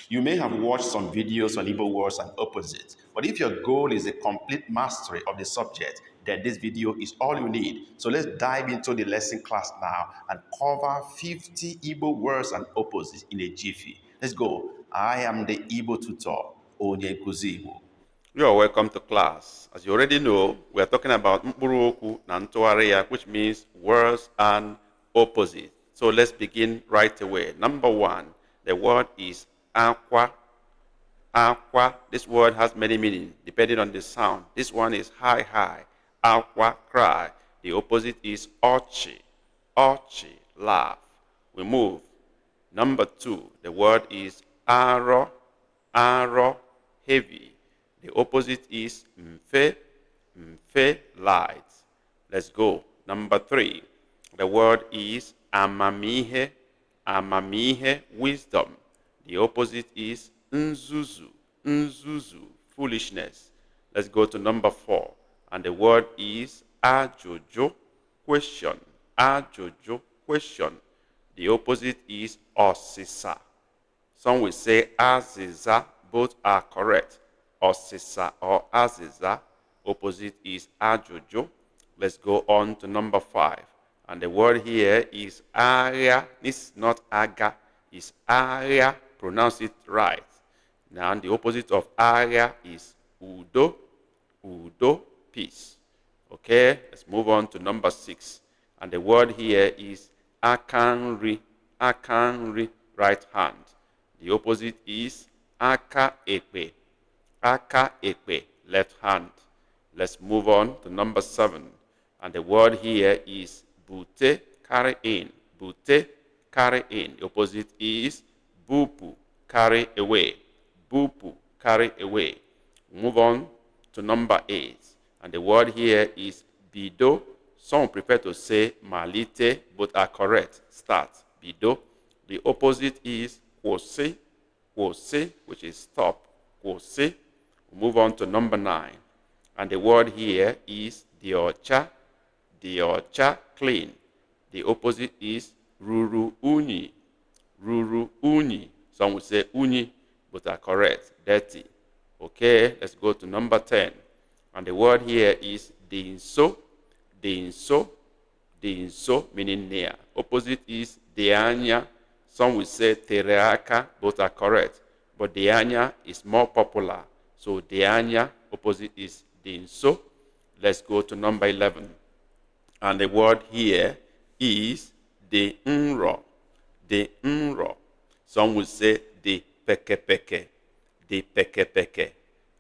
You may have watched some videos on Igbo words and opposites, but if your goal is a complete mastery of the subject, then this video is all you need. So let's dive into the lesson class now and cover 50 Igbo words and opposites in a jiffy. Let's go. I am the Igbo tutor, Onye Nkuzi Igbo. You are welcome to class. As you already know, we are talking about mkpụrụ okwu na ntụgharị ya, which means words and opposites. So let's begin right away. Number one, the word is aqua. Aqua, this word has many meanings depending on the sound. This one is high, high. Aqua, cry. The opposite is ochi. Ochi, laugh. We move. Number two, the word is aro. Aro, heavy. The opposite is mfe. Mfe, light. Let's go. Number three, the word is amamihe. Amamihe, wisdom. The opposite is nzuzu. Nzuzu, foolishness. Let's go to number four. And the word is ajojo, question. Ajojo, question. The opposite is osisa. Some will say aziza. Both are correct. Osisa or aziza. Opposite is ajojo. Let's go on to number five. And the word here is area. This is not aga. It's area. Pronounce it right. Now the opposite of area is udo. Udo, peace. Okay, let's move on to number six. And the word here is akanri. Akanri, right hand. The opposite is aka ekpe. Aka ekpe, left hand. Let's move on to number seven. And the word here is bute, carry in. Bute, carry in. The opposite is bupu, carry away. Bupu, carry away. Move on to number eight. And the word here is bido. Some prefer to say malite, both are correct. Start, bido. The opposite is kwose. Kwose, which is stop. Kwose. Move on to number nine. And the word here is diocha. Diocha, clean. The opposite is ruru uni. Ruru uni. Some would say uni, but are correct. Dirty. Okay, let's go to number 10. And the word here is dinso. Dinso. Dinso, meaning near. Opposite is deanya. Some will say tereaka. Both are correct. But deanya is more popular. So deanya, opposite is dinso. Let's go to number 11. And the word here is de nro. De nro. Some will say de peke peke. De peke peke.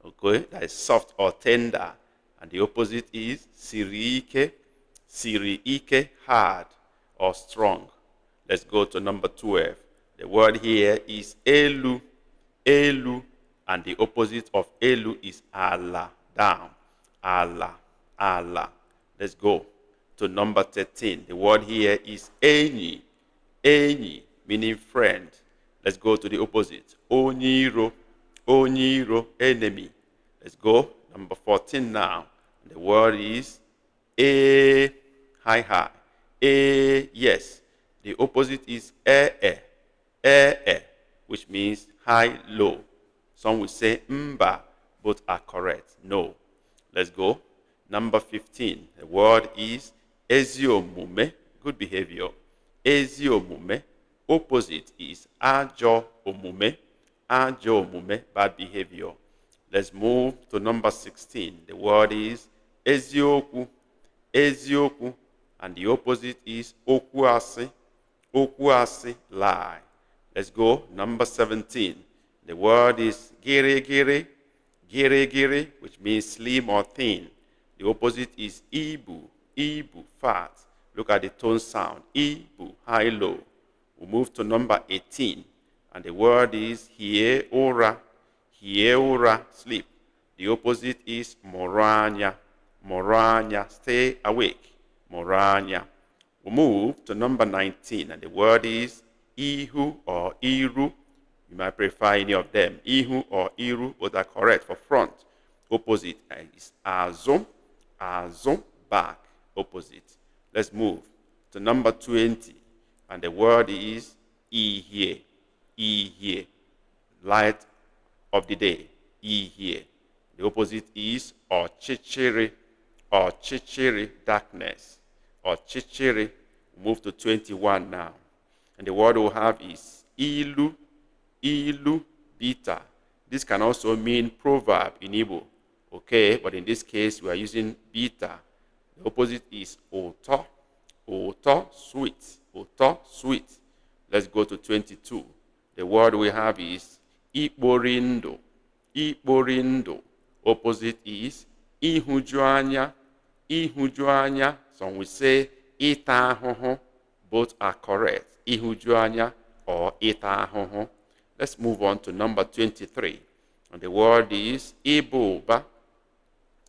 Okay, that is soft or tender. And the opposite is siriike. Siriike, hard or strong. Let's go to number 12. The word here is elu. Elu. And the opposite of elu is ala, down. Ala, ala. Let's go to number 13. The word here is enyi. Enyi, meaning friend. Let's go to the opposite. Onyiro. Onyiro, enemy. Let's go. Number 14 now. The word is high, high. Yes. The opposite is which means high, low. Some will say mba. Both are correct. No. Let's go. Number 15. The word is eziomume, good behavior. Eziomume. Opposite is ajo omume. Ajo omume, bad behavior. Let's move to number 16. The word is ezioku. Ezioku. And the opposite is okuasi. Okuasi, lie. Let's go. Number 17. The word is giri giri. Giri giri, which means slim or thin. The opposite is ibu. Ibu, fat. Look at the tone sound. Ibu, high, low. We move to number 18. And the word is hieora. Hieora, sleep. The opposite is moranya. Moranya, stay awake. Moranya. We move to number 19. And the word is ihu or iru. You might prefer any of them. Ihu or iru, both are correct for front. Opposite is azum. Azum, back. Opposite. Let's move to number 20. And the word is ihie. Ihie, light of the day, E here. The opposite is ọchịchịrị, ọchịchịrị, darkness, ọchịchịrị. Move to 21 now. And the word we'll have is ilu, ilu, beta. This can also mean proverb in Igbo, okay? But in this case, we are using beta. The opposite is ụtọ, ụtọ, sweet, ụtọ, sweet. Let's go to 22. The word we have is ikporindo, ikporindo. Opposite is ihujuanya, ihujuanya. Some will say ịta ahụhụ. Both are correct. Ihujuanya or ịta ahụhụ. Let's move on to number 23. And the word is iboba,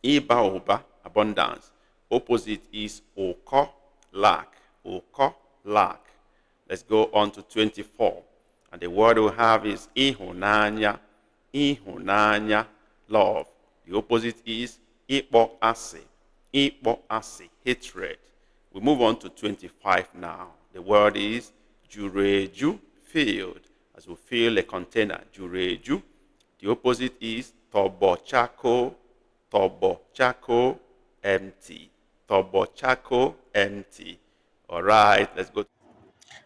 ibaoba, abundance. Opposite is oko, lack, oko, lack. Let's go on to 24. And the word we have is ihunanya, ihunanya, love. The opposite is ikpo asi, hatred. We move on to 25 now. The word is jureju, filled. As we fill a container, jureju. The opposite is tobochako, tobochako, empty. Tobochako, empty. All right, let's go.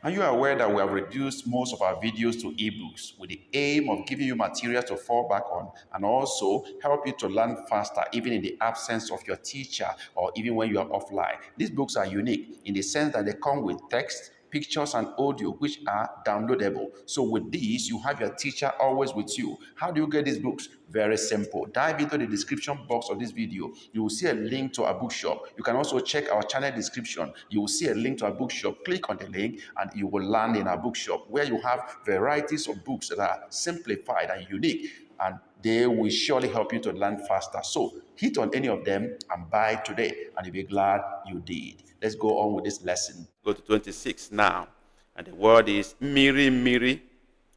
And you are aware that we have reduced most of our videos to ebooks with the aim of giving you materials to fall back on and also help you to learn faster even in the absence of your teacher or even when you are offline. These books are unique in the sense that they come with text, pictures, and audio which are downloadable. So with these, you have your teacher always with you. How do you get these books? Very simple. Dive into the description box of this video. You will see a link to our bookshop. You can also check our channel description. You will see a link to our bookshop. Click on the link and you will land in our bookshop where you have varieties of books that are simplified and unique, and they will surely help you to learn faster. So hit on any of them and buy today, and you'll be glad you did. Let's go on with this lesson. Go to 26 now. And the word is miri miri,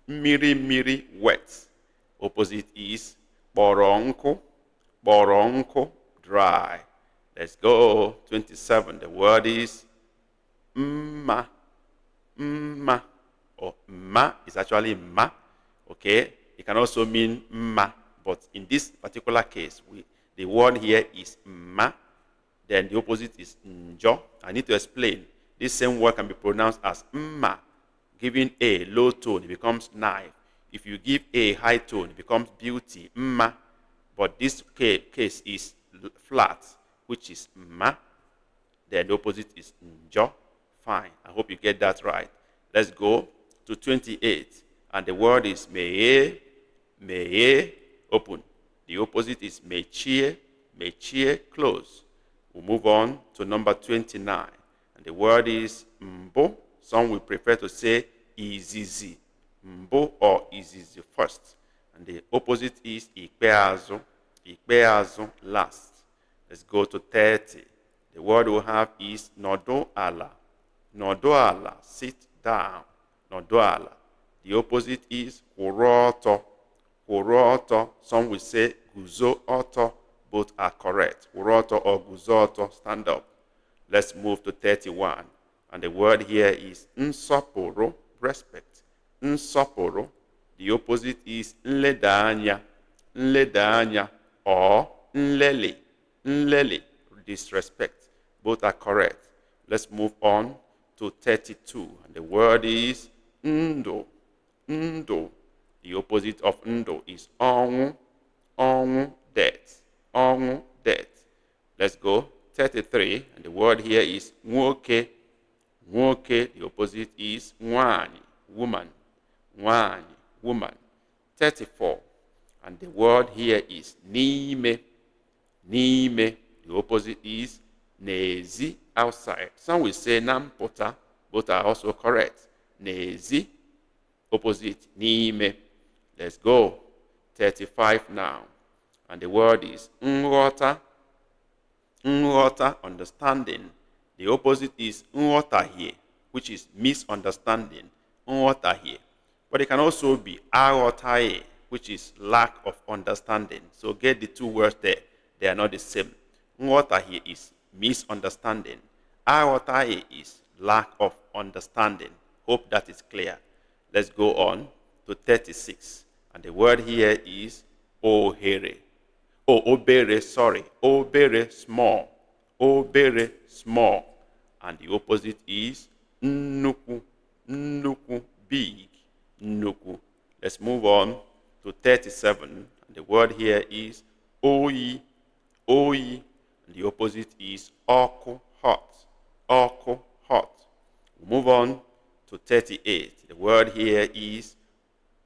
miri miri, wet. Opposite is boronko, boronko, dry. Let's go. 27. The word is mma, mma, or ma is actually ma. Okay. It can also mean ma, but in this particular case, the word here is ma. Then the opposite is njo. I need to explain. This same word can be pronounced as mma. Giving a low tone, it becomes knife. If you give a high tone, it becomes beauty, mma. But this case is flat, which is ma. Then the opposite is njo. Fine. I hope you get that right. Let's go to 28. And the word is meye, meye, open. The opposite is mechie, mechie, close. We'll move on to number 29. And the word is mbo. Some will prefer to say izizi. Mbo or izizi first. And the opposite is ikpeazu. Ikpeazu, last. Let's go to 30. The word we'll have is nodo ala. Nodo ala, sit down. Nodo ala. The opposite is kwụrụ ọtọ. Some will say guzo ọtọ. Both are correct. Kwụrụ ọtọ or guzo ọtọ, stand up. Let's move to 31. And the word here is nsọpụrụ, respect. Nsọpụrụ. The opposite is nledaanya. Nledaanya or nlele. Nlele, disrespect. Both are correct. Let's move on to 32. And the word is ndo. Ndo. The opposite of ndo is ọnwụ. Ọnwụ, death. Ọnwụ, death. Let's go. 33. And the word here is nwoke. Nwoke. The opposite is nwanyị, woman. Nwanyị, woman. 34. And the word here is n'ime. N'ime. The opposite is n'ezi, outside. Some will say na mpụta. Both are also correct. N'ezi. Opposite, n'ime. Let's go. 35 now. And the word is nghọta. Nghọta, understanding. The opposite is nghọtahie, which is misunderstanding. Nghọtahie. But it can also be aghọtaghị, which is lack of understanding. So get the two words there. They are not the same. Nghọtahie is misunderstanding. Aghọtaghị is lack of understanding. Hope that is clear. Let's go on to 36. And the word here is ohere. Oh, obere, sorry. Obere, small. Obere, small. And the opposite is nnukwu. Nnukwu, big. Nnukwu. Let's move on to 37. And the word here is oyi. Oyi. And the opposite is oku, hot. Oku, hot. We move on to 38. The word here is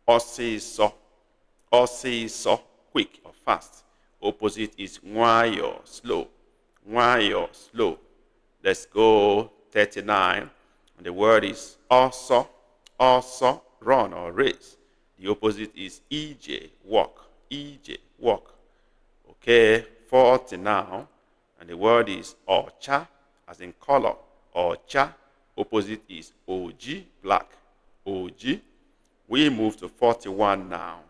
osiso. Osiso, quick or fast. Opposite is nwayo, slow. Nwayo, slow. Let's go 39. And the word is also. Also, run or race. The opposite is ije, walk. Ije, walk. Okay, 40 now. And the word is ocha, as in color. Ocha. Opposite is oji, black. Oji. We move to 41 now.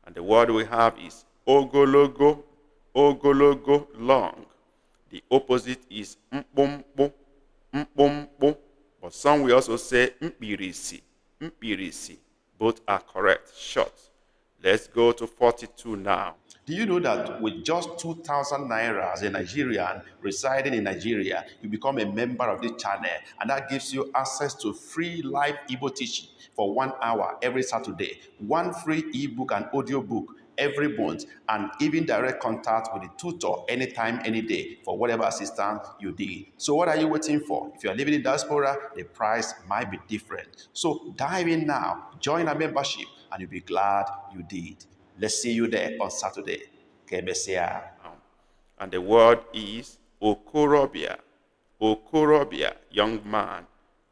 And the word we have is ogologo. Ogologo, long. The opposite is mkpumkpu. Mkpumkpu. But some will also say mpirisi. Mpirisi. Both are correct. Short. Let's go to 42 now. Do you know that with just 2,000 naira as a Nigerian residing in Nigeria, you become a member of this channel, and that gives you access to free live Igbo teaching for 1 hour every Saturday, one free ebook and audio book every month, and even direct contact with the tutor anytime, any day for whatever assistance you need. So what are you waiting for? If you are living in diaspora, the price might be different. So dive in now, join our membership, and you'll be glad you did. Let's see you there on Saturday. Kebesia. And the word is okorobia. Okorobia, young man.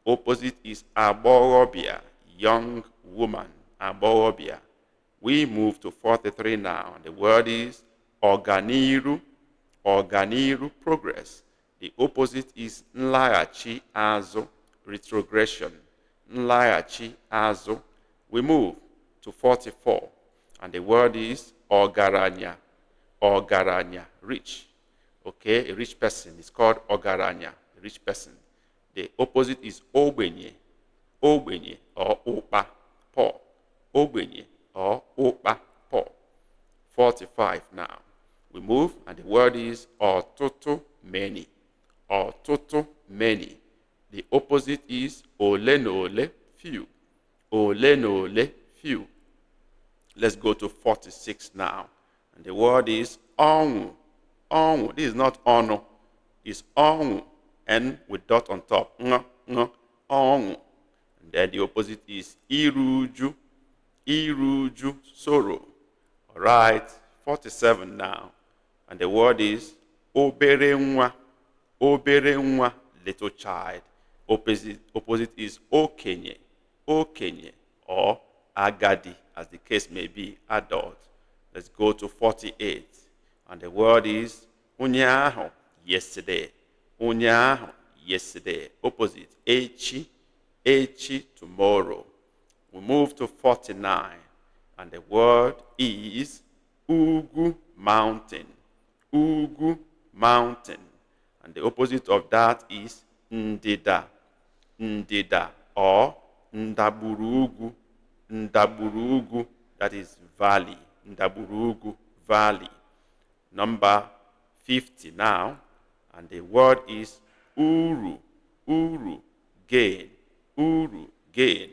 Opposite is aborobia, young woman. Aborobia. We move to 43 now. And the word is organiru. Organiru, progress. The opposite is nlaghachi azu, retrogression. Nlaghachi azu. We move to 44. And the word is ogaranya. Ogaranya, rich. Okay, a rich person is called ogaranya, a rich person. The opposite is obenye. Obenye or opa, poor. Obenye or opa, poor. 45 now. We move, and the word is otutu, many. Otutu, many. The opposite is olenole, few. Olenole, few. Let's go to 46 now. And the word is onwu. Onwu. This is not ono. It's onwu. And with dot on top. Onwu. And then the opposite is iruju. Iruju. Sorrow. All right. 47 now. And the word is obere nwa. Obere nwa. Little child. Opposite is okenye. Okenye. Or agadi, as the case may be, adult. Let's go to 48. And the word is unyaho, yesterday. Unyaho, yesterday. Opposite, echi. Echi, tomorrow. We move to 49. And the word is ugu, mountain. Ugu, mountain. And the opposite of that is ndida. Ndida, or ndaburugu. Ndaburugu, that is valley. Ndaburugu, valley. Number 50 now. And the word is uru. Uru, gain. Uru, gain.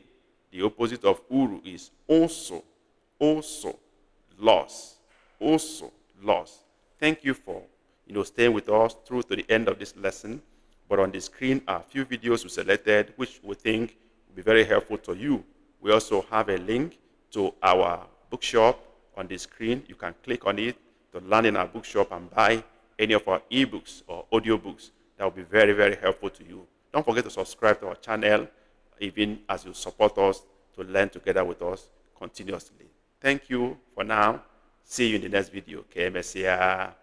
The opposite of uru is also. Also, loss. Also, loss. Thank you for staying with us through to the end of this lesson. But on the screen are a few videos we selected which we think will be very helpful to you. We also have a link to our bookshop on the screen. You can click on it to land in our bookshop and buy any of our ebooks or audiobooks. That will be very, very helpful to you. Don't forget to subscribe to our channel, even as you support us to learn together with us continuously. Thank you for now. See you in the next video. Okay, Messia.